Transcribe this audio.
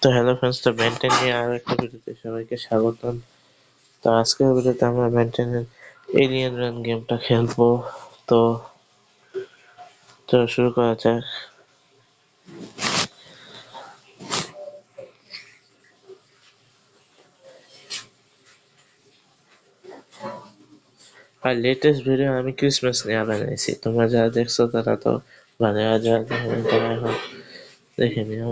তো hello friends, তো Ben 10 নিয়ে আরো একটা ভিডিওতে সবাইকে স্বাগতম। তো আজকের ভিডিওতে আমরা বেন্টেনের এলিয়েন রান গেমটা খেলবো। তো চলো শুরু করা যাক। আর লেটেস্ট ভিডিও আমি ক্রিসমাস নিয়ে বানাইছি, তোমরা যারা দেখছো তারা তো ভালো, আর যারা দেখেনি তারা এখন দেখে নিও।